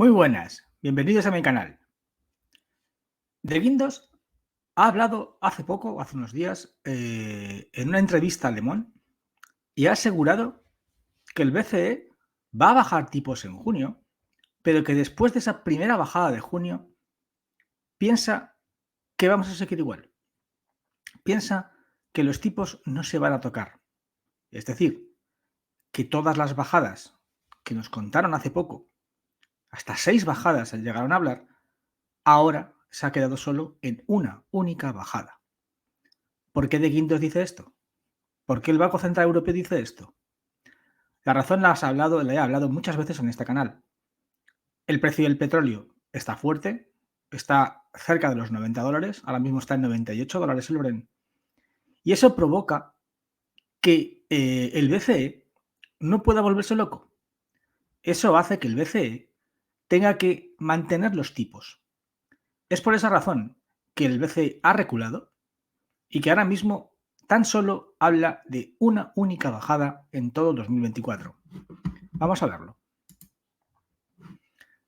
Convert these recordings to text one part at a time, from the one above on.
Muy buenas, bienvenidos a mi canal. De Guindos ha hablado hace poco, hace unos días, en una entrevista a Le Monde y ha asegurado que el BCE va a bajar tipos en junio, pero que después de esa primera bajada de junio piensa que vamos a seguir igual. Piensa que los tipos no se van a tocar. Es decir, que todas las bajadas que nos contaron hace poco, hasta 6 bajadas llegaron a hablar, ahora se ha quedado solo en una única bajada. ¿Por qué De Guindos dice esto? ¿Por qué el Banco Central Europeo dice esto? La razón la he hablado muchas veces en este canal. El precio del petróleo está fuerte, está cerca de los $90, ahora mismo está en $98 el Brent, y eso provoca que el BCE no pueda volverse loco. Eso hace que el BCE tenga que mantener los tipos. Es por esa razón que el BCE ha reculado y que ahora mismo tan solo habla de una única bajada en todo 2024. Vamos a verlo.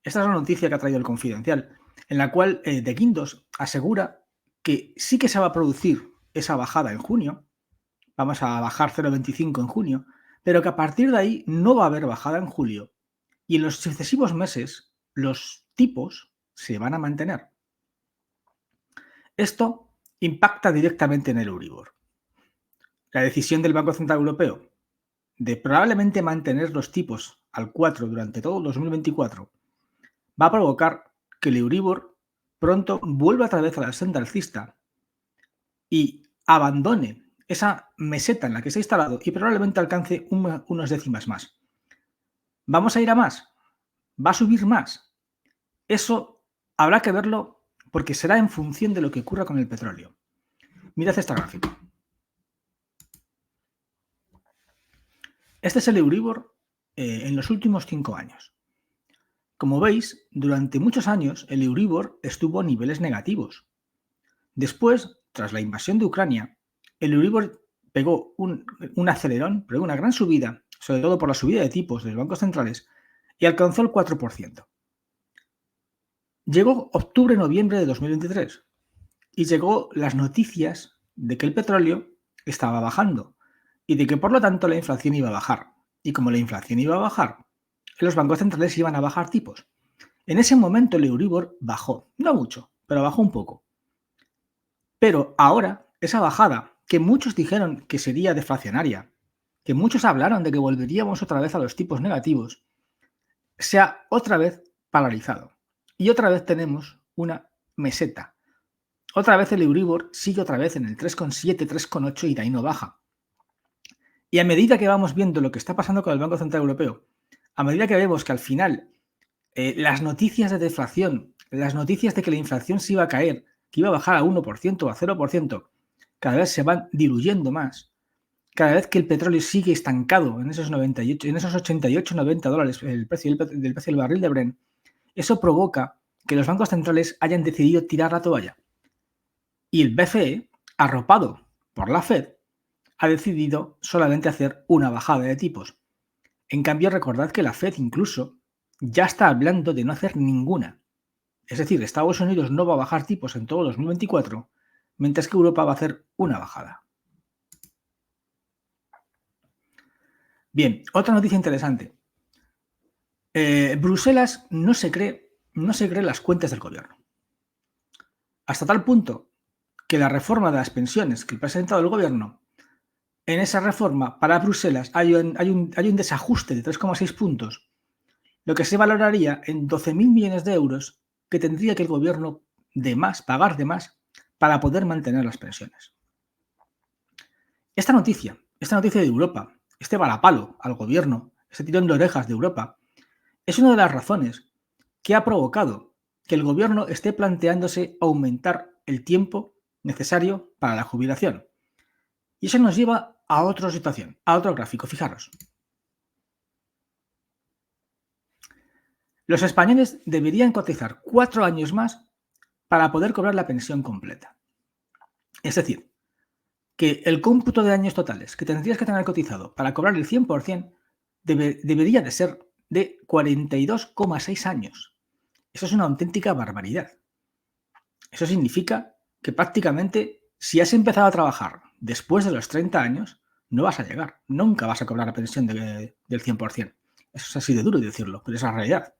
Esta es la noticia que ha traído el Confidencial, en la cual De Guindos asegura que sí que se va a producir esa bajada en junio, vamos a bajar 0,25 en junio, pero que a partir de ahí no va a haber bajada en julio y en los sucesivos meses los tipos se van a mantener. Esto impacta directamente en el Euribor. La decisión del Banco Central Europeo de probablemente mantener los tipos al 4 durante todo el 2024 va a provocar que el Euribor pronto vuelva otra vez a la senda alcista y abandone esa meseta en la que se ha instalado y probablemente alcance unas décimas más. ¿Vamos a ir a más? ¿Va a subir más? Eso habrá que verlo porque será en función de lo que ocurra con el petróleo. Mirad esta gráfica. Este es el Euribor en los últimos 5 años. Como veis, durante muchos años el Euribor estuvo a niveles negativos. Después, tras la invasión de Ucrania, el Euribor pegó un acelerón, pegó una gran subida, sobre todo por la subida de tipos de los bancos centrales, y alcanzó el 4%. Llegó octubre-noviembre de 2023 y llegó las noticias de que el petróleo estaba bajando y de que por lo tanto la inflación iba a bajar. Y como la inflación iba a bajar, los bancos centrales iban a bajar tipos. En ese momento el Euribor bajó, no mucho, pero bajó un poco. Pero ahora, esa bajada, que muchos dijeron que sería deflacionaria, que muchos hablaron de que volveríamos otra vez a los tipos negativos, se ha otra vez paralizado. Y otra vez tenemos una meseta. Otra vez el Euribor sigue otra vez en el 3,7, 3,8 y de ahí no baja. Y a medida que vamos viendo lo que está pasando con el Banco Central Europeo, a medida que vemos que al final las noticias de deflación, las noticias de que la inflación se iba a caer, que iba a bajar a 1% o a 0%, cada vez se van diluyendo más. Cada vez que el petróleo sigue estancado en esos 98, en esos 88, 90 dólares el precio del precio del barril de Brent, eso provoca que los bancos centrales hayan decidido tirar la toalla. Y el BCE, arropado por la Fed, ha decidido solamente hacer una bajada de tipos. En cambio, recordad que la Fed incluso ya está hablando de no hacer ninguna. Es decir, Estados Unidos no va a bajar tipos en todo 2024, mientras que Europa va a hacer una bajada. Bien, otra noticia interesante. Bruselas no se cree las cuentas del gobierno. Hasta tal punto que la reforma de las pensiones que ha presentado el gobierno, en esa reforma para Bruselas hay un desajuste de 3,6 puntos, lo que se valoraría en 12.000 millones de euros que tendría que el gobierno pagar de más para poder mantener las pensiones. Esta noticia de Europa, este varapalo al gobierno, este tirón de orejas de Europa, es una de las razones que ha provocado que el gobierno esté planteándose aumentar el tiempo necesario para la jubilación. Y eso nos lleva a otra situación, a otro gráfico. Fijaros. Los españoles deberían cotizar 4 años más para poder cobrar la pensión completa. Es decir, que el cómputo de años totales que tendrías que tener cotizado para cobrar el 100% debería de ser de 42,6 años. Eso es una auténtica barbaridad. Eso significa que prácticamente si has empezado a trabajar después de los 30 años, no vas a llegar. Nunca vas a cobrar la pensión del 100%. Eso es así de duro decirlo, pero es la realidad.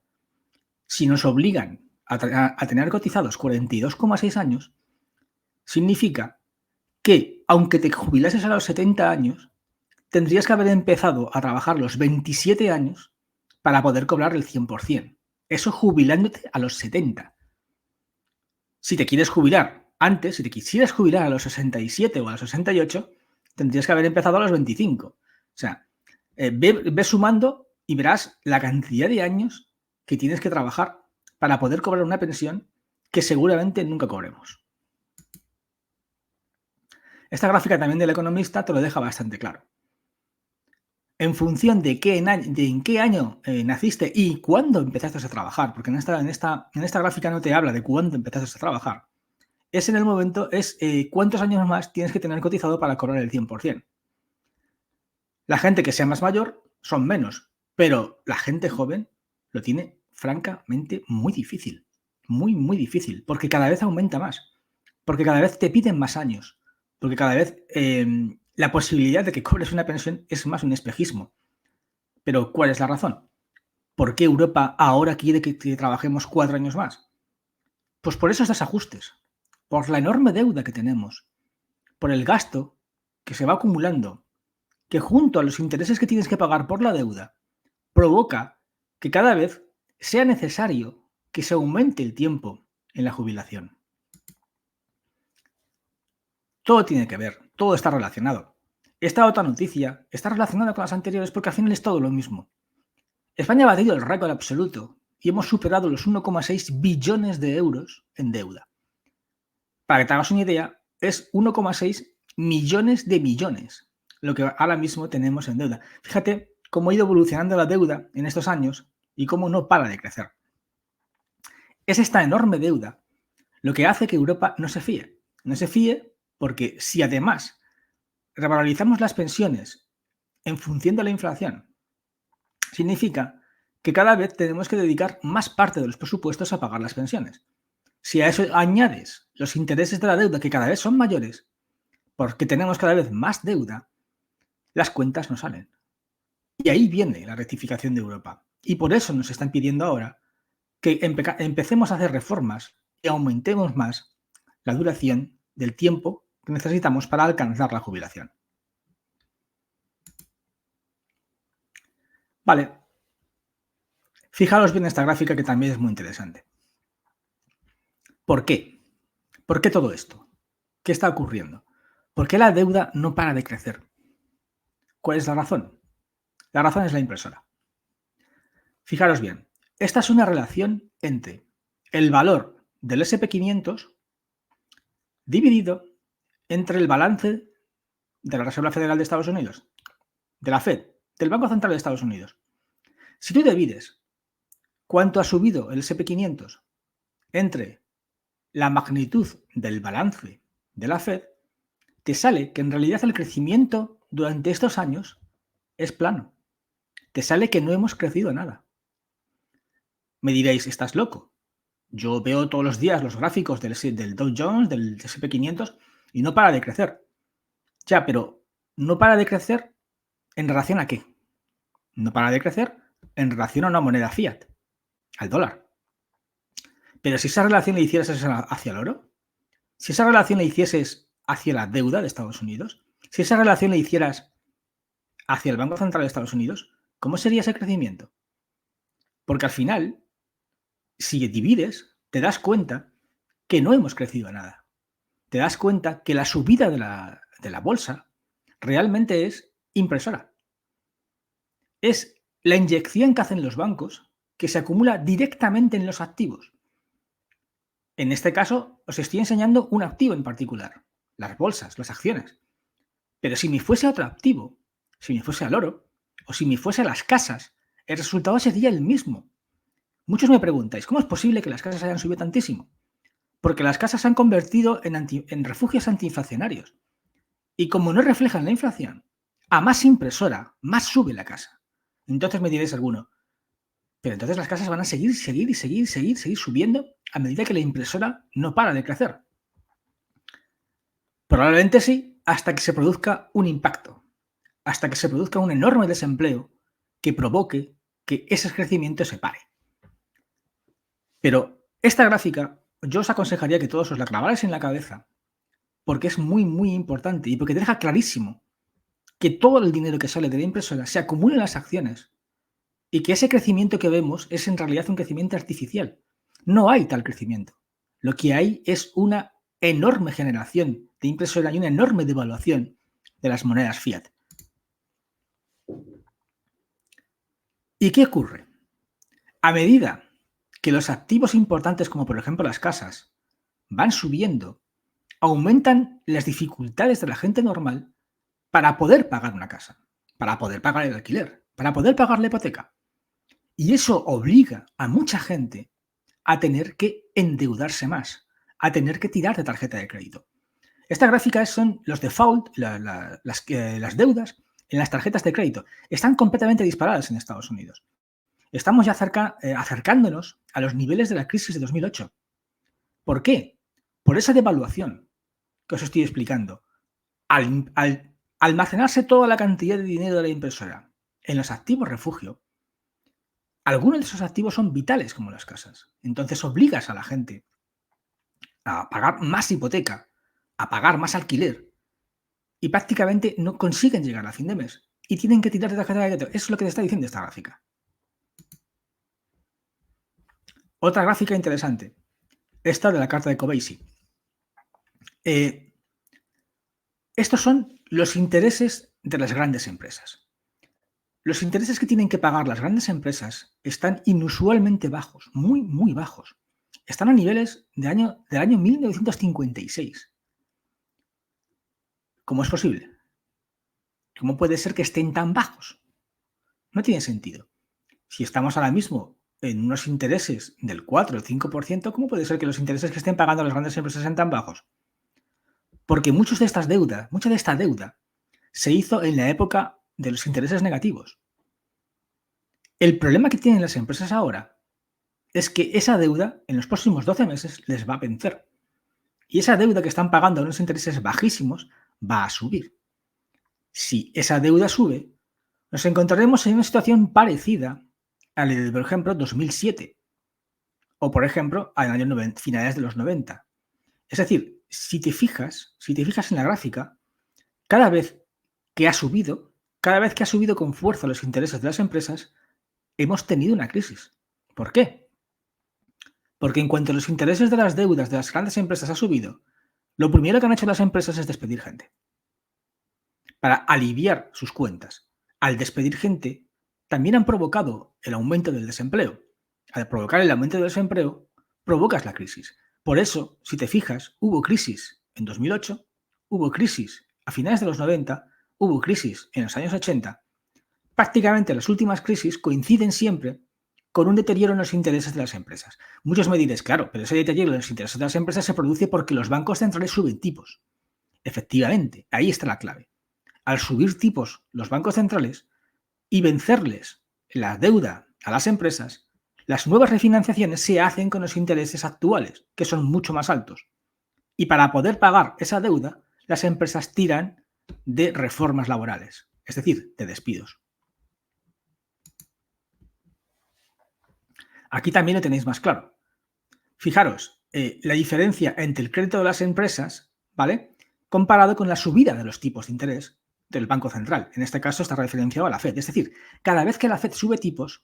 Si nos obligan a tener cotizados 42,6 años, significa que, aunque te jubilases a los 70 años, tendrías que haber empezado a trabajar los 27 años para poder cobrar el 100%. Eso jubilándote a los 70. Si te quieres jubilar antes, si te quisieras jubilar a los 67 o a los 68, tendrías que haber empezado a los 25. O sea, ve sumando y verás la cantidad de años que tienes que trabajar para poder cobrar una pensión que seguramente nunca cobremos. Esta gráfica también del Economista te lo deja bastante claro. En función de en qué año naciste y cuándo empezaste a trabajar, porque en esta gráfica no te habla de cuándo empezaste a trabajar, es en el momento, cuántos años más tienes que tener cotizado para cobrar el 100%. La gente que sea más mayor son menos, pero la gente joven lo tiene francamente muy difícil, muy, muy difícil, porque cada vez aumenta más, porque cada vez te piden más años, porque cada vez la posibilidad de que cobres una pensión es más un espejismo. Pero ¿cuál es la razón? ¿Por qué Europa ahora quiere que trabajemos 4 años más? Pues por esos desajustes, por la enorme deuda que tenemos, por el gasto que se va acumulando, que junto a los intereses que tienes que pagar por la deuda, provoca que cada vez sea necesario que se aumente el tiempo en la jubilación. Todo tiene que ver, todo está relacionado. Esta otra noticia está relacionada con las anteriores porque al final es todo lo mismo. España ha batido el récord absoluto y hemos superado los 1,6 billones de euros en deuda. Para que te hagas una idea, es 1,6 millones de millones lo que ahora mismo tenemos en deuda. Fíjate cómo ha ido evolucionando la deuda en estos años y cómo no para de crecer. Es esta enorme deuda lo que hace que Europa no se fíe. No se fíe porque si además revalorizamos las pensiones en función de la inflación, significa que cada vez tenemos que dedicar más parte de los presupuestos a pagar las pensiones. Si a eso añades los intereses de la deuda, que cada vez son mayores, porque tenemos cada vez más deuda, las cuentas no salen. Y ahí viene la rectificación de Europa. Y por eso nos están pidiendo ahora que empecemos a hacer reformas y aumentemos más la duración del tiempo que necesitamos para alcanzar la jubilación. Vale. Fijaros bien esta gráfica que también es muy interesante. ¿Por qué? ¿Por qué todo esto? ¿Qué está ocurriendo? ¿Por qué la deuda no para de crecer? ¿Cuál es la razón? La razón es la impresora. Fijaros bien, esta es una relación entre el valor del SP500 dividido entre el balance de la Reserva Federal de Estados Unidos, de la Fed, del Banco Central de Estados Unidos. Si tú divides cuánto ha subido el SP500 entre la magnitud del balance de la Fed, te sale que en realidad el crecimiento durante estos años es plano. Te sale que no hemos crecido nada. Me diréis, estás loco. Yo veo todos los días los gráficos del Dow Jones, del SP500 y no para de crecer. Ya, pero no para de crecer ¿en relación a qué? No para de crecer en relación a una moneda fiat, al dólar. Pero si esa relación la hicieras hacia el oro, si esa relación la hicieses hacia la deuda de Estados Unidos, si esa relación la hicieras hacia el Banco Central de Estados Unidos, ¿cómo sería ese crecimiento? Porque al final, si divides, te das cuenta que no hemos crecido nada. Te das cuenta que la subida de la bolsa realmente es impresora. Es la inyección que hacen los bancos que se acumula directamente en los activos. En este caso, os estoy enseñando un activo en particular, las bolsas, las acciones. Pero si me fuese a otro activo, si me fuese al oro, o si me fuese a las casas, el resultado sería el mismo. Muchos me preguntáis, ¿cómo es posible que las casas hayan subido tantísimo? Porque las casas se han convertido en refugios antiinflacionarios. Y como no reflejan la inflación, a más impresora, más sube la casa. Entonces me diréis alguno, Pero entonces las casas van a seguir subiendo a medida que la impresora no para de crecer. Probablemente sí, hasta que se produzca un impacto, hasta que se produzca un enorme desempleo que provoque que ese crecimiento se pare. Pero esta gráfica yo os aconsejaría que todos os la clavarais en la cabeza, porque es muy, muy importante y porque te deja clarísimo que todo el dinero que sale de la impresora se acumula en las acciones y que ese crecimiento que vemos es en realidad un crecimiento artificial. No hay tal crecimiento. Lo que hay es una enorme generación de impresora y una enorme devaluación de las monedas fiat. ¿Y qué ocurre? A medida que los activos importantes, como por ejemplo las casas, van subiendo, aumentan las dificultades de la gente normal para poder pagar una casa, para poder pagar el alquiler, para poder pagar la hipoteca. Y eso obliga a mucha gente a tener que endeudarse más, a tener que tirar de tarjeta de crédito. Esta gráfica son los default, las deudas en las tarjetas de crédito. Están completamente disparadas en Estados Unidos. Estamos ya acercándonos a los niveles de la crisis de 2008. ¿Por qué? Por esa devaluación que os estoy explicando. Al almacenarse toda la cantidad de dinero de la impresora en los activos refugio, algunos de esos activos son vitales como las casas. Entonces obligas a la gente a pagar más hipoteca, a pagar más alquiler y prácticamente no consiguen llegar a fin de mes y tienen que tirar de tarjeta de crédito. Eso es lo que te está diciendo esta gráfica. Otra gráfica interesante, esta de la carta de Kobeissi. Estos son los intereses de las grandes empresas. Los intereses que tienen que pagar las grandes empresas están inusualmente bajos, muy, muy bajos. Están a niveles del año 1956. ¿Cómo es posible? ¿Cómo puede ser que estén tan bajos? No tiene sentido. Si estamos ahora mismo en unos intereses del 4 o el 5%, ¿cómo puede ser que los intereses que estén pagando las grandes empresas sean tan bajos? Porque mucha de esta deuda se hizo en la época de los intereses negativos. El problema que tienen las empresas ahora es que esa deuda en los próximos 12 meses les va a vencer. Y esa deuda que están pagando a unos intereses bajísimos va a subir. Si esa deuda sube, nos encontraremos en una situación parecida a la de, por ejemplo, 2007 o, por ejemplo, a finales de los 90. Es decir, si te fijas en la gráfica, cada vez que ha subido con fuerza los intereses de las empresas, hemos tenido una crisis. ¿Por qué? Porque en cuanto los intereses de las deudas de las grandes empresas ha subido, lo primero que han hecho las empresas es despedir gente para aliviar sus cuentas. Al despedir gente, también han provocado el aumento del desempleo. Al provocar el aumento del desempleo, provocas la crisis. Por eso, si te fijas, hubo crisis en 2008, hubo crisis a finales de los 90, hubo crisis en los años 80. Prácticamente las últimas crisis coinciden siempre con un deterioro en los intereses de las empresas. Muchos me diréis, claro, pero ese deterioro en los intereses de las empresas se produce porque los bancos centrales suben tipos. Efectivamente, ahí está la clave. Al subir tipos los bancos centrales y vencerles la deuda a las empresas, las nuevas refinanciaciones se hacen con los intereses actuales, que son mucho más altos. Y para poder pagar esa deuda, las empresas tiran de reformas laborales, es decir, de despidos. Aquí también lo tenéis más claro. Fijaros, la diferencia entre el crédito de las empresas, ¿vale?, comparado con la subida de los tipos de interés del Banco Central. En este caso está referenciado a la Fed. Es decir, cada vez que la Fed sube tipos,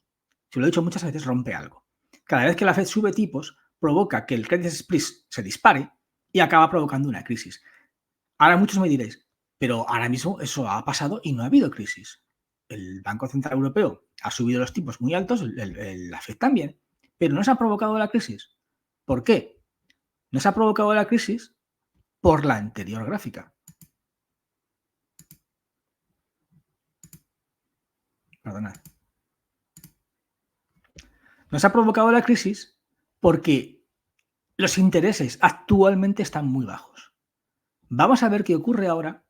se lo he dicho muchas veces, rompe algo. Cada vez que la Fed sube tipos, provoca que el credit spread se dispare y acaba provocando una crisis. Ahora muchos me diréis, pero ahora mismo eso ha pasado y no ha habido crisis. El Banco Central Europeo ha subido los tipos muy altos, la Fed también, pero no se ha provocado la crisis. ¿Por qué? No se ha provocado la crisis por la anterior gráfica. Perdonad. No se ha provocado la crisis porque los intereses actualmente están muy bajos. Vamos a ver qué ocurre ahora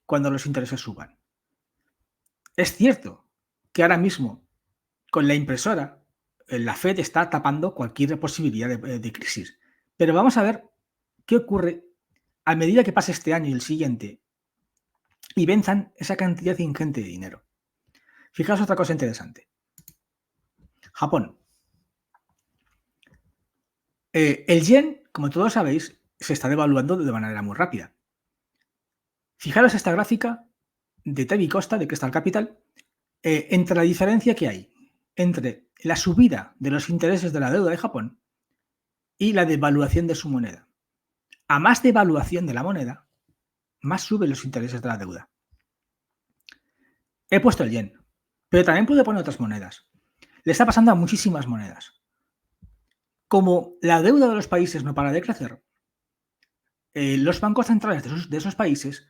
cuando los intereses suban. Es cierto que ahora mismo, con la impresora, la Fed está tapando cualquier posibilidad de crisis. Pero vamos a ver qué ocurre a medida que pase este año y el siguiente y venzan esa cantidad ingente de dinero. Fijaos otra cosa interesante. Japón. El yen, como todos sabéis, se está devaluando de manera muy rápida. Fijaros esta gráfica de Tevi Costa, de Crystal Capital, entre la diferencia que hay entre la subida de los intereses de la deuda de Japón y la devaluación de su moneda. A más devaluación de la moneda, más suben los intereses de la deuda. He puesto el yen, pero también puedo poner otras monedas. Le está pasando a muchísimas monedas. Como la deuda de los países no para de crecer, los bancos centrales de esos países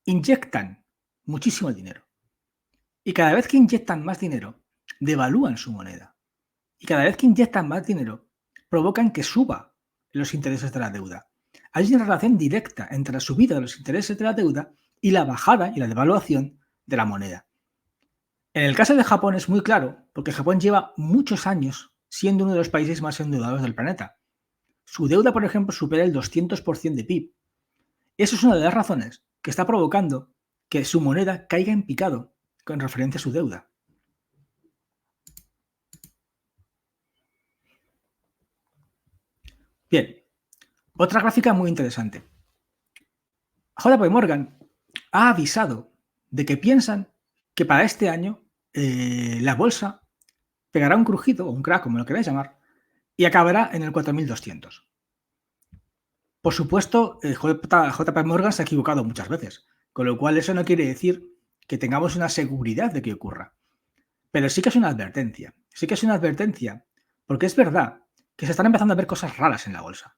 inyectan muchísimo dinero. Y cada vez que inyectan más dinero, devalúan su moneda. Y cada vez que inyectan más dinero, provocan que suba los intereses de la deuda. Hay una relación directa entre la subida de los intereses de la deuda y la bajada y la devaluación de la moneda. En el caso de Japón es muy claro, porque Japón lleva muchos años siendo uno de los países más endeudados del planeta. Su deuda, por ejemplo, supera el 200% de PIB. Eso es una de las razones que está provocando que su moneda caiga en picado con referencia a su deuda. Bien, otra gráfica muy interesante. JP Morgan ha avisado de que piensan que para este año la bolsa pegará un crujido o un crack, como lo queráis llamar, y acabará en el 4200. Por supuesto, JP Morgan se ha equivocado muchas veces, con lo cual eso no quiere decir que tengamos una seguridad de que ocurra. Pero sí que es una advertencia. Sí que es una advertencia, porque es verdad que se están empezando a ver cosas raras en la bolsa.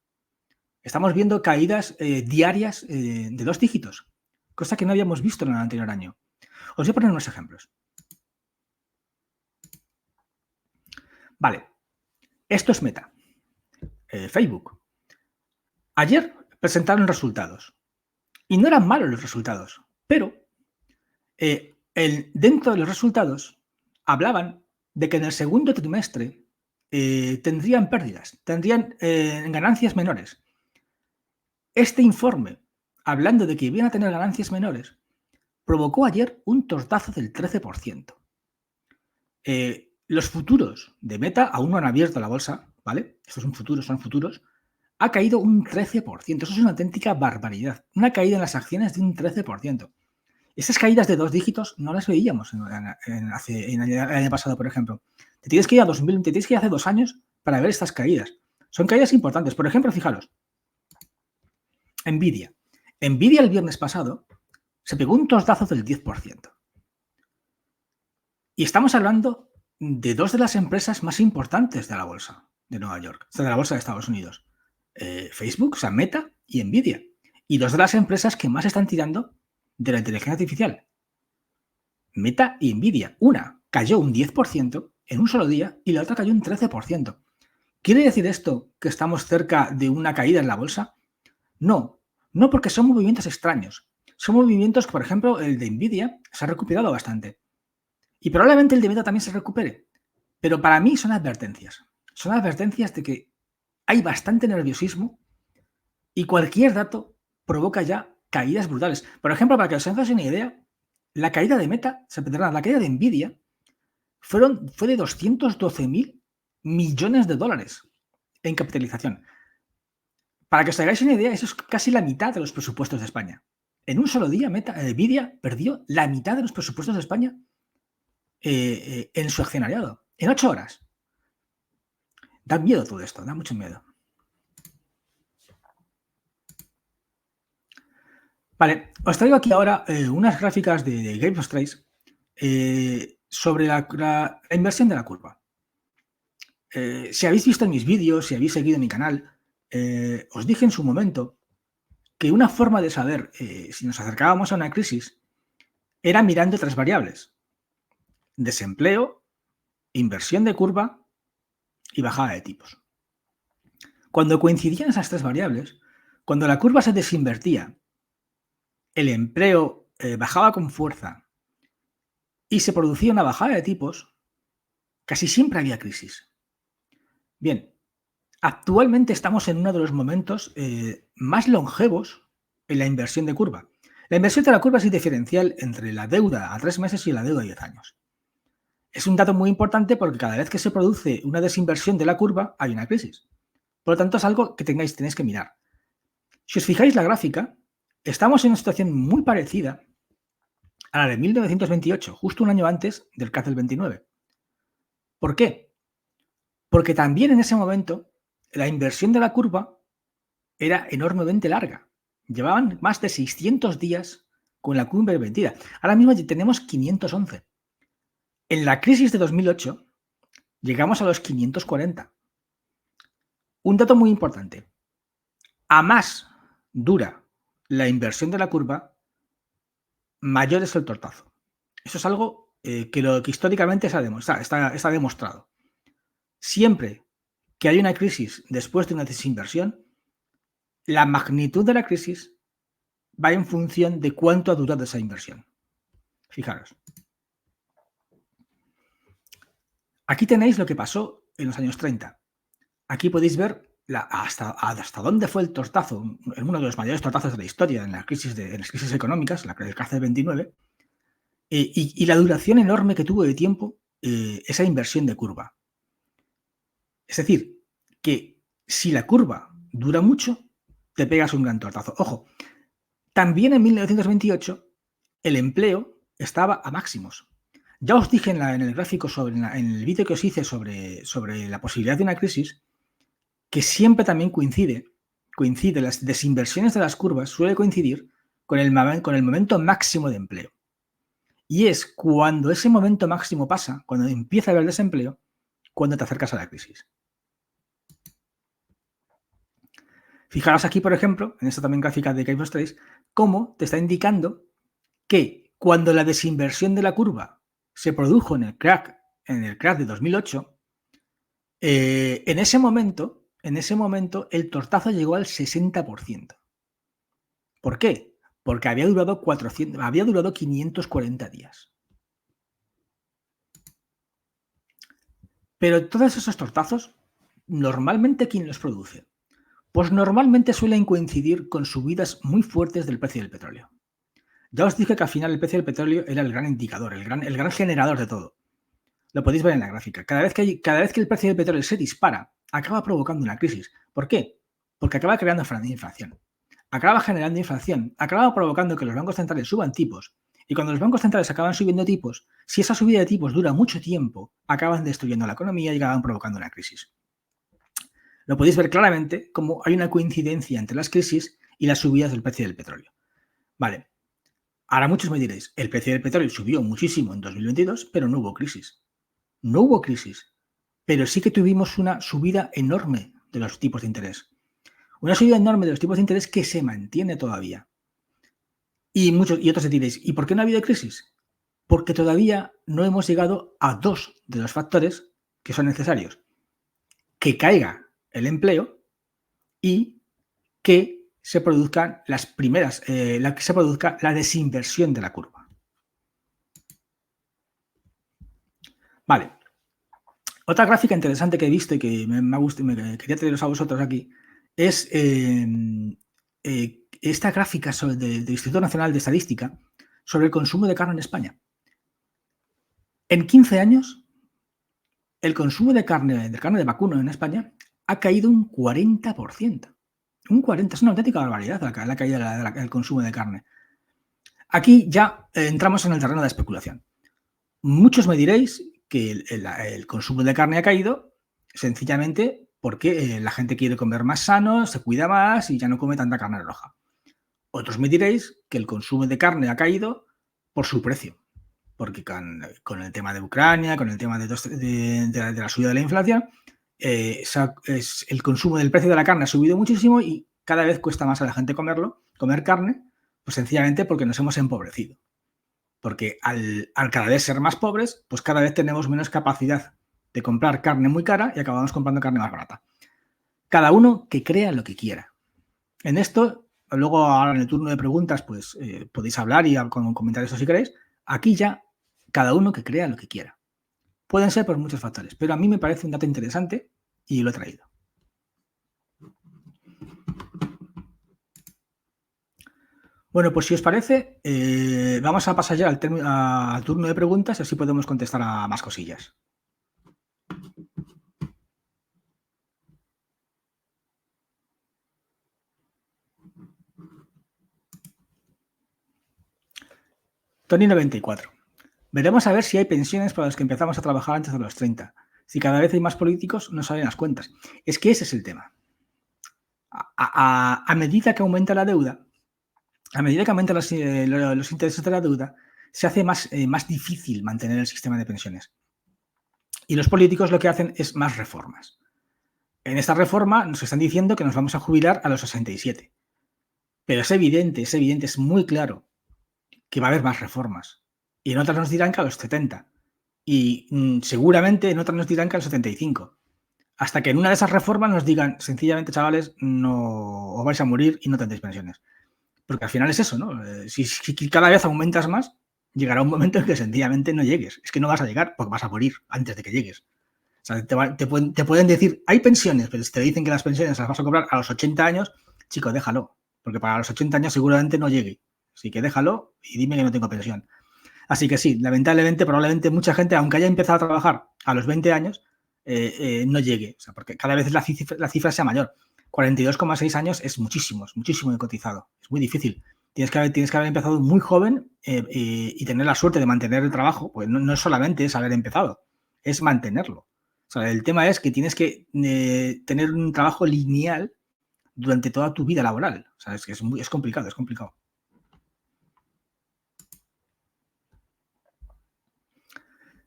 Estamos viendo caídas diarias de 2 dígitos, cosa que no habíamos visto en el anterior año. Os voy a poner unos ejemplos. Vale, esto es Meta, Facebook. Ayer presentaron resultados y no eran malos los resultados, pero dentro de los resultados hablaban de que en el segundo trimestre tendrían pérdidas, tendrían ganancias menores. Este informe, hablando de que iban a tener ganancias menores, provocó ayer un tortazo del 13%. Los futuros de Meta aún no han abierto la bolsa, ¿vale? Estos son futuros. Ha caído un 13%. Eso es una auténtica barbaridad. Una caída en las acciones de un 13%. Esas caídas de 2 dígitos no las veíamos el año pasado, por ejemplo. Te tienes que ir hace 2 años para ver estas caídas. Son caídas importantes. Por ejemplo, fijaros, Nvidia. Nvidia el viernes pasado se pegó un tortazo del 10%. Y estamos hablando de 2 de las empresas más importantes de la bolsa de Nueva York, de la bolsa de Estados Unidos. Facebook, o sea, Meta y Nvidia. Y 2 de las empresas que más están tirando de la inteligencia artificial. Meta y Nvidia. Una cayó un 10% en un solo día y la otra cayó un 13%. ¿Quiere decir esto que estamos cerca de una caída en la bolsa? No, no porque son movimientos extraños. Son movimientos que, por ejemplo, el de Nvidia se ha recuperado bastante. Y probablemente el de Meta también se recupere. Pero para mí son advertencias. Son advertencias de que hay bastante nerviosismo y cualquier dato provoca ya caídas brutales. Por ejemplo, para que os hagáis una idea, la caída de Meta, la caída de Nvidia fue de 212.000 millones de dólares en capitalización. Para que os hagáis una idea, eso es casi la mitad de los presupuestos de España. En un solo día, Nvidia perdió la mitad de los presupuestos de España en su accionariado, en 8 horas. Da miedo todo esto, da mucho miedo. Vale, os traigo aquí ahora unas gráficas de Game of Thrones sobre la inversión de la curva. Si habéis visto mis vídeos, si habéis seguido mi canal, os dije en su momento que una forma de saber si nos acercábamos a una crisis era mirando 3 variables: desempleo, inversión de curva y bajada de tipos. Cuando coincidían esas 3 variables, cuando la curva se desinvertía, el empleo bajaba con fuerza y se producía una bajada de tipos, casi siempre había crisis. Bien, actualmente estamos en uno de los momentos más longevos en la inversión de curva. La inversión de la curva es el diferencial entre la deuda a 3 meses y la deuda a 10 años. Es un dato muy importante porque cada vez que se produce una desinversión de la curva hay una crisis. Por lo tanto, es algo que tenéis que mirar. Si os fijáis la gráfica, estamos en una situación muy parecida a la de 1928, justo un año antes del crack del 29. ¿Por qué? Porque también en ese momento la inversión de la curva era enormemente larga. Llevaban más de 600 días con la curva invertida. Ahora mismo tenemos 511. En la crisis de 2008 llegamos a los 540. Un dato muy importante. A más dura la inversión de la curva, mayor es el tortazo. Eso es algo que históricamente está demostrado. Siempre que hay una crisis después de una desinversión, la magnitud de la crisis va en función de cuánto ha durado esa inversión. Fijaros. Aquí tenéis lo que pasó en los años 30. Aquí podéis ver hasta dónde fue el tortazo, uno de los mayores tortazos de la historia en las crisis económicas, el crack del 29, y la duración enorme que tuvo de tiempo esa inversión de curva. Es decir, que si la curva dura mucho, te pegas un gran tortazo. Ojo, también en 1928 el empleo estaba a máximos. Ya os dije en el gráfico, en el vídeo que os hice sobre la posibilidad de una crisis, que siempre también coincide, las desinversiones de las curvas suele coincidir con el momento máximo de empleo. Y es cuando ese momento máximo pasa, cuando empieza a haber desempleo, cuando te acercas a la crisis. Fijaros aquí, por ejemplo, en esta también gráfica de que mostréis, cómo te está indicando que cuando la desinversión de la curva se produjo en el crack de 2008, en ese momento el tortazo llegó al 60%. ¿Por qué? Porque había durado 540 días. Pero todos esos tortazos, normalmente, ¿quién los produce? Pues normalmente suelen coincidir con subidas muy fuertes del precio del petróleo. Ya os dije que al final el precio del petróleo era el gran indicador, el gran generador de todo. Lo podéis ver en la gráfica. Cada vez que el precio del petróleo se dispara, acaba provocando una crisis. ¿Por qué? Porque acaba creando inflación. Acaba generando inflación. Acaba provocando que los bancos centrales suban tipos. Y cuando los bancos centrales acaban subiendo tipos, si esa subida de tipos dura mucho tiempo, acaban destruyendo la economía y acaban provocando una crisis. Lo podéis ver claramente como hay una coincidencia entre las crisis y las subidas del precio del petróleo. Vale. Ahora muchos me diréis, el precio del petróleo subió muchísimo en 2022, pero no hubo crisis. No hubo crisis, pero sí que tuvimos una subida enorme de los tipos de interés. Una subida enorme de los tipos de interés que se mantiene todavía. Y otros diréis, ¿y por qué no ha habido crisis? Porque todavía no hemos llegado a dos de los factores que son necesarios. Que caiga el empleo y que se produzcan que se produzca la desinversión de la curva. Vale. Otra gráfica interesante que he visto y que me gusta y me quería traeros a vosotros aquí es esta gráfica del Instituto Nacional de Estadística sobre el consumo de carne en España. En 15 años, el consumo de carne de vacuno en España ha caído un 40%. Un 40%, es una auténtica barbaridad la caída del consumo de carne. Aquí ya entramos en el terreno de la especulación. Muchos me diréis que el consumo de carne ha caído sencillamente porque la gente quiere comer más sano, se cuida más y ya no come tanta carne roja. Otros me diréis que el consumo de carne ha caído por su precio, porque con el tema de Ucrania, con el tema de la subida de la inflación, el consumo del precio de la carne ha subido muchísimo y cada vez cuesta más a la gente comer carne, pues sencillamente porque nos hemos empobrecido. Porque al cada vez ser más pobres, pues cada vez tenemos menos capacidad de comprar carne muy cara y acabamos comprando carne más barata. Cada uno que crea lo que quiera. En esto, luego ahora en el turno de preguntas, pues podéis hablar y comentar eso si queréis. Aquí ya, cada uno que crea lo que quiera. Pueden ser por muchos factores, pero a mí me parece un dato interesante y lo he traído. Bueno, pues si os parece, vamos a pasar ya al turno de preguntas y así podemos contestar a más cosillas. Tony94. Veremos a ver si hay pensiones para los que empezamos a trabajar antes de los 30. Si cada vez hay más políticos, no salen las cuentas. Es que ese es el tema. A medida que aumenta la deuda, a medida que aumentan los intereses de la deuda, se hace más difícil mantener el sistema de pensiones. Y los políticos lo que hacen es más reformas. En esta reforma nos están diciendo que nos vamos a jubilar a los 67. Pero es evidente, es muy claro que va a haber más reformas. Y en otras nos dirán que a los 70. Y seguramente en otras nos dirán que a los 75. Hasta que en una de esas reformas nos digan, sencillamente, chavales, no os vais a morir y no tendréis pensiones. Porque al final es eso, ¿no? Si cada vez aumentas más, llegará un momento en que sencillamente no llegues. Es que no vas a llegar porque vas a morir antes de que llegues. O sea, te pueden decir, hay pensiones, pero si te dicen que las pensiones las vas a cobrar a los 80 años, chico, déjalo. Porque para los 80 años seguramente no llegue. Así que déjalo y dime que no tengo pensión. Así que sí, lamentablemente, probablemente mucha gente, aunque haya empezado a trabajar a los 20 años, no llegue. O sea, porque cada vez la cifra sea mayor. 42,6 años es muchísimo de cotizado. Es muy difícil. Tienes que haber empezado muy joven y tener la suerte de mantener el trabajo. Pues no es solamente es haber empezado, es mantenerlo. O sea, el tema es que tienes que tener un trabajo lineal durante toda tu vida laboral. O sea, es complicado, es complicado.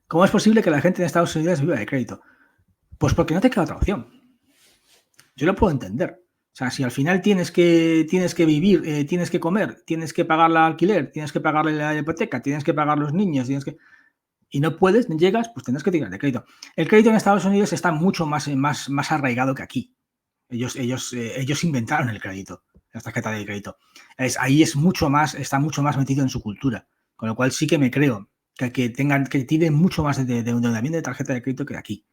¿Cómo es posible que la gente en Estados Unidos viva de crédito? Pues porque no te queda otra opción. Yo lo puedo entender. O sea, si al final tienes que vivir, tienes que comer, tienes que pagar el alquiler, tienes que pagarle la hipoteca, tienes que pagar los niños, y no puedes, no llegas, pues tendrás que tirar de crédito. El crédito en Estados Unidos está mucho más arraigado que aquí. Ellos inventaron el crédito, la tarjeta de crédito. Ahí está mucho más metido en su cultura. Con lo cual sí que me creo que tienen mucho más de endeudamiento de tarjeta de crédito que aquí.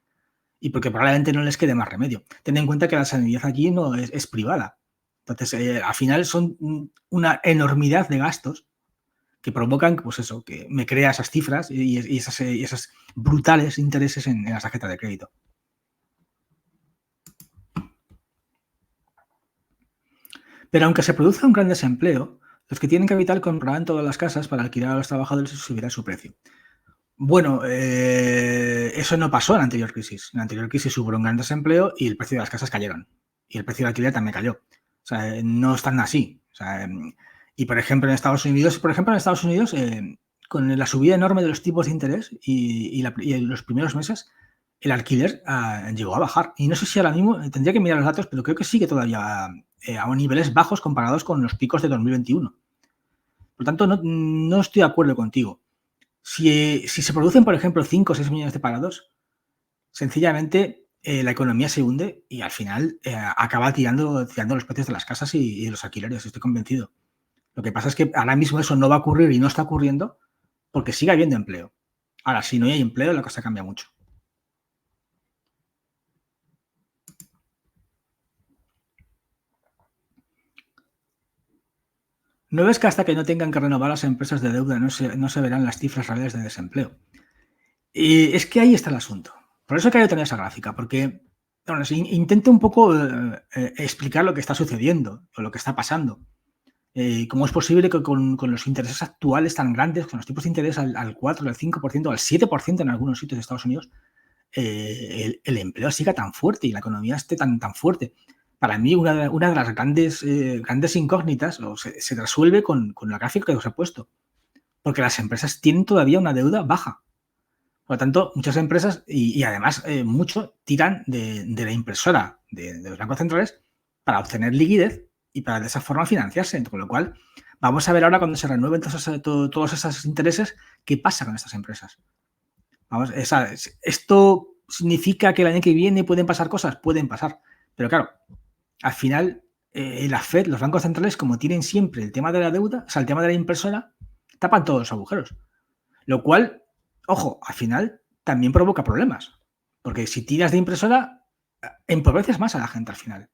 Y porque probablemente no les quede más remedio. Ten en cuenta que la sanidad allí no es privada. Entonces, al final son una enormidad de gastos que provocan, pues eso, que me crea esas cifras y esas brutales intereses en las tarjetas de crédito. Pero aunque se produzca un gran desempleo, los que tienen capital comprarán todas las casas para alquilar a los trabajadores y subirá su precio. Bueno, eso no pasó en la anterior crisis. En la anterior crisis hubo un gran desempleo y el precio de las casas cayeron. Y el precio del alquiler también cayó. O sea, no están así. O sea, y por ejemplo, en Estados Unidos, con la subida enorme de los tipos de interés y en los primeros meses, el alquiler llegó a bajar. Y no sé si ahora mismo, tendría que mirar los datos, pero creo que sigue todavía a niveles bajos comparados con los picos de 2021. Por tanto, no estoy de acuerdo contigo. Si se producen, por ejemplo, 5 o 6 millones de parados, sencillamente la economía se hunde y al final acaba tirando los precios de las casas y los alquileres, estoy convencido. Lo que pasa es que ahora mismo eso no va a ocurrir y no está ocurriendo porque sigue habiendo empleo. Ahora, si no hay empleo, la cosa cambia mucho. ¿No ves que hasta que no tengan que renovar las empresas de deuda no se verán las cifras reales de desempleo? Y es que ahí está el asunto. Por eso quería tener esa gráfica, porque bueno, intento un poco explicar lo que está sucediendo o lo que está pasando. ¿Cómo es posible que con los intereses actuales tan grandes, con los tipos de interés al 4, al 5%, al 7% en algunos sitios de Estados Unidos, el empleo siga tan fuerte y la economía esté tan fuerte? Para mí, una de las grandes incógnitas se resuelve con la gráfica que os he puesto. Porque las empresas tienen todavía una deuda baja. Por lo tanto, muchas empresas, y además mucho, tiran de la impresora de los bancos centrales para obtener liquidez y para de esa forma financiarse. Con lo cual, vamos a ver ahora cuando se renueven todos esos intereses, qué pasa con estas empresas. ¿Esto significa que el año que viene pueden pasar cosas? Pueden pasar. Pero claro, al final, la Fed, los bancos centrales, como tienen siempre el tema de la deuda, o sea, el tema de la impresora, tapan todos los agujeros. Lo cual, ojo, al final también provoca problemas. Porque si tiras de impresora, empobreces más a la gente al final.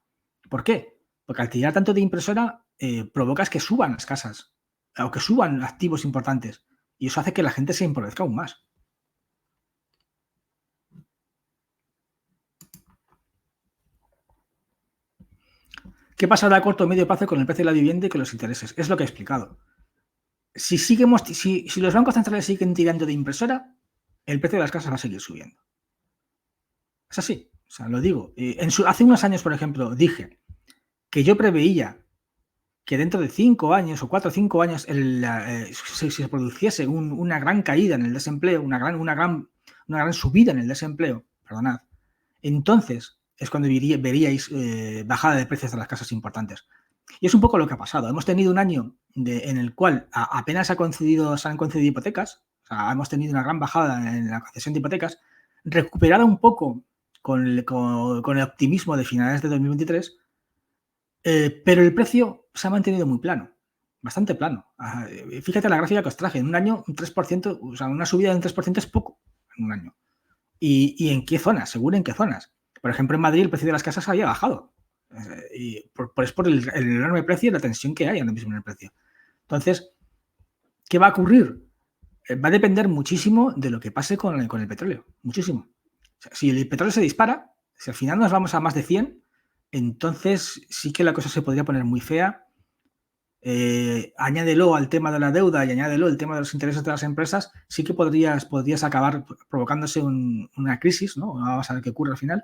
¿Por qué? Porque al tirar tanto de impresora provocas que suban las casas o que suban activos importantes y eso hace que la gente se empobrezca aún más. ¿Qué pasará a corto o medio plazo con el precio de la vivienda y con los intereses? Es lo que he explicado. Si los bancos centrales siguen tirando de impresora, el precio de las casas va a seguir subiendo. Es así, o sea, lo digo. Hace unos años, por ejemplo, dije que yo preveía que dentro de 5 años o 4 o 5 años se produciese una gran caída en el desempleo, una gran subida en el desempleo, perdonad, entonces es cuando veríais bajada de precios de las casas importantes. Y es un poco lo que ha pasado. Hemos tenido un año en el cual apenas se han concedido hipotecas, o sea, hemos tenido una gran bajada en la concesión de hipotecas, recuperada un poco con el optimismo de finales de 2023, pero el precio se ha mantenido muy plano, bastante plano. Fíjate la gráfica que os traje, en un año un 3%, o sea, una subida del 3% es poco en un año. ¿Y en qué zonas? Seguro en qué zonas. Por ejemplo, en Madrid el precio de las casas había bajado. Y es por el enorme precio y la tensión que hay ahora mismo en el precio. Entonces, ¿qué va a ocurrir? Va a depender muchísimo de lo que pase con el petróleo. Muchísimo. O sea, si el petróleo se dispara, si al final nos vamos a más de 100, entonces sí que la cosa se podría poner muy fea. Añádelo al tema de la deuda y añádelo el tema de los intereses de las empresas, sí que podrías acabar provocándose una crisis, ¿no? Vamos a ver qué ocurre al final.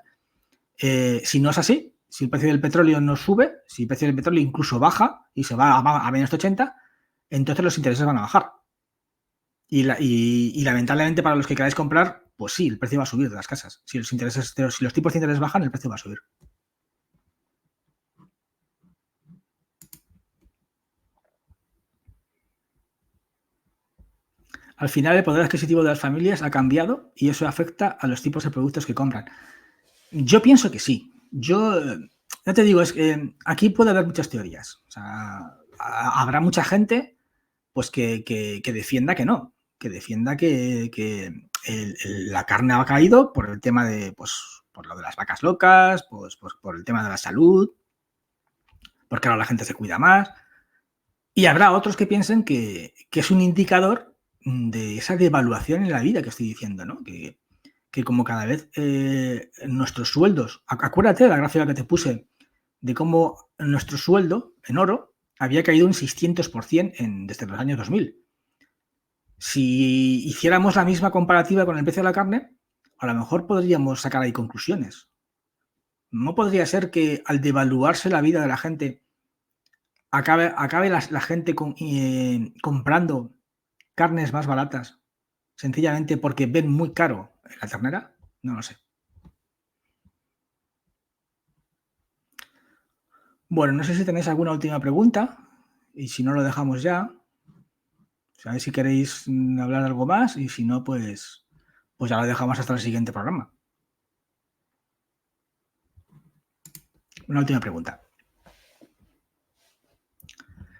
Si no es así, si el precio del petróleo no sube, si el precio del petróleo incluso baja y se va a menos de 80, entonces los intereses van a bajar. Y lamentablemente para los que queráis comprar, pues sí, el precio va a subir de las casas. Si los tipos de interés bajan, el precio va a subir. Al final el poder adquisitivo de las familias ha cambiado y eso afecta a los tipos de productos que compran. Yo pienso que sí. Yo ya te digo, es que aquí puede haber muchas teorías. O sea, habrá mucha gente pues que defienda que no, que defienda que la carne ha caído por el tema de, pues, por lo de las vacas locas, pues por el tema de la salud, porque ahora la gente se cuida más. Y habrá otros que piensen que es un indicador de esa devaluación en la vida que estoy diciendo, ¿no? Que como cada vez nuestros sueldos, acuérdate de la gráfica que te puse de cómo nuestro sueldo en oro había caído un 600% desde los años 2000. Si hiciéramos la misma comparativa con el precio de la carne, a lo mejor podríamos sacar ahí conclusiones. ¿No podría ser que al devaluarse la vida de la gente, acabe la gente comprando carnes más baratas, sencillamente porque ven muy caro la ternera? No lo sé. Bueno, no sé si tenéis alguna última pregunta y si no lo dejamos ya. Sabéis si queréis hablar algo más y si no, pues ya lo dejamos hasta el siguiente programa. Una última pregunta.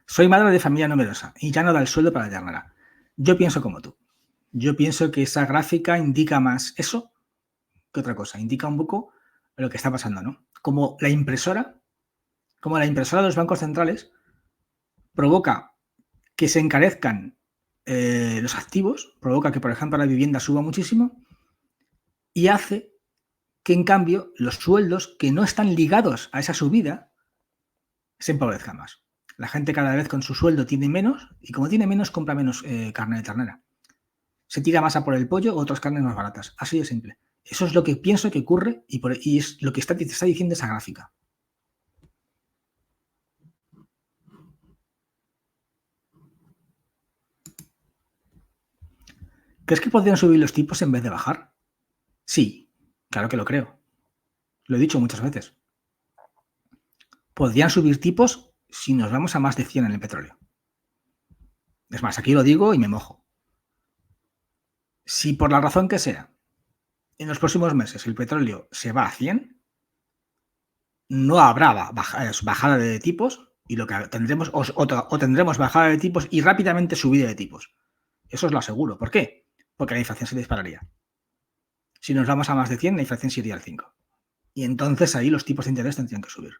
Soy madre de familia numerosa y ya no da el sueldo para la ternera. Yo pienso como tú. Yo pienso que esa gráfica indica más eso que otra cosa. Indica un poco lo que está pasando, ¿no? Como la impresora de los bancos centrales provoca que se encarezcan los activos, provoca que, por ejemplo, la vivienda suba muchísimo y hace que, en cambio, los sueldos que no están ligados a esa subida se empobrezcan más. La gente cada vez con su sueldo tiene menos y como tiene menos, compra menos carne de ternera. Se tira más a por el pollo o otras carnes más baratas. Así de simple. Eso es lo que pienso que ocurre y es lo que te está diciendo esa gráfica. ¿Crees que podrían subir los tipos en vez de bajar? Sí, claro que lo creo. Lo he dicho muchas veces. Podrían subir tipos si nos vamos a más de 100 en el petróleo. Es más, aquí lo digo y me mojo. Si por la razón que sea, en los próximos meses el petróleo se va a 100, no habrá bajada de tipos y lo que tendremos o tendremos bajada de tipos y rápidamente subida de tipos. Eso os lo aseguro. ¿Por qué? Porque la inflación se dispararía. Si nos vamos a más de 100, la inflación se iría al 5. Y entonces ahí los tipos de interés tendrían que subir.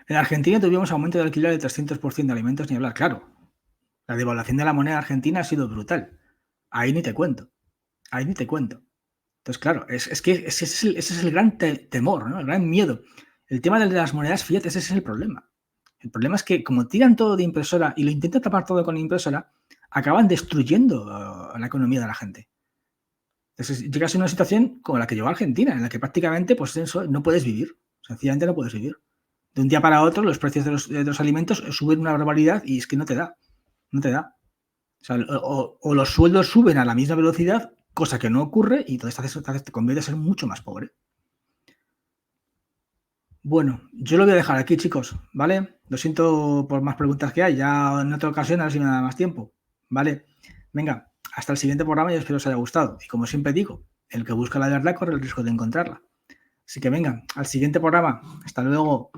En Argentina tuvimos aumento de alquiler del 300% de alimentos, ni hablar, claro. La devaluación de la moneda argentina ha sido brutal. Ahí ni te cuento. Ahí ni te cuento. Entonces, claro, es que ese es el gran temor, ¿no? El gran miedo. El tema de las monedas fiat, ese es el problema. El problema es que como tiran todo de impresora y lo intentan tapar todo con impresora, acaban destruyendo la economía de la gente. Entonces llegas a una situación como la que llegó Argentina, en la que prácticamente pues eso, no puedes vivir. Sencillamente no puedes vivir. De un día para otro los precios de los alimentos suben una barbaridad y es que no te da. No te da. O sea, o los sueldos suben a la misma velocidad, cosa que no ocurre, y entonces te conviertes en mucho más pobre. Bueno, yo lo voy a dejar aquí, chicos, ¿vale? Lo siento por más preguntas que hay, ya en otra ocasión a ver si me da más tiempo, ¿vale? Venga, hasta el siguiente programa y espero os haya gustado. Y como siempre digo, el que busca la verdad corre el riesgo de encontrarla. Así que venga, al siguiente programa. Hasta luego.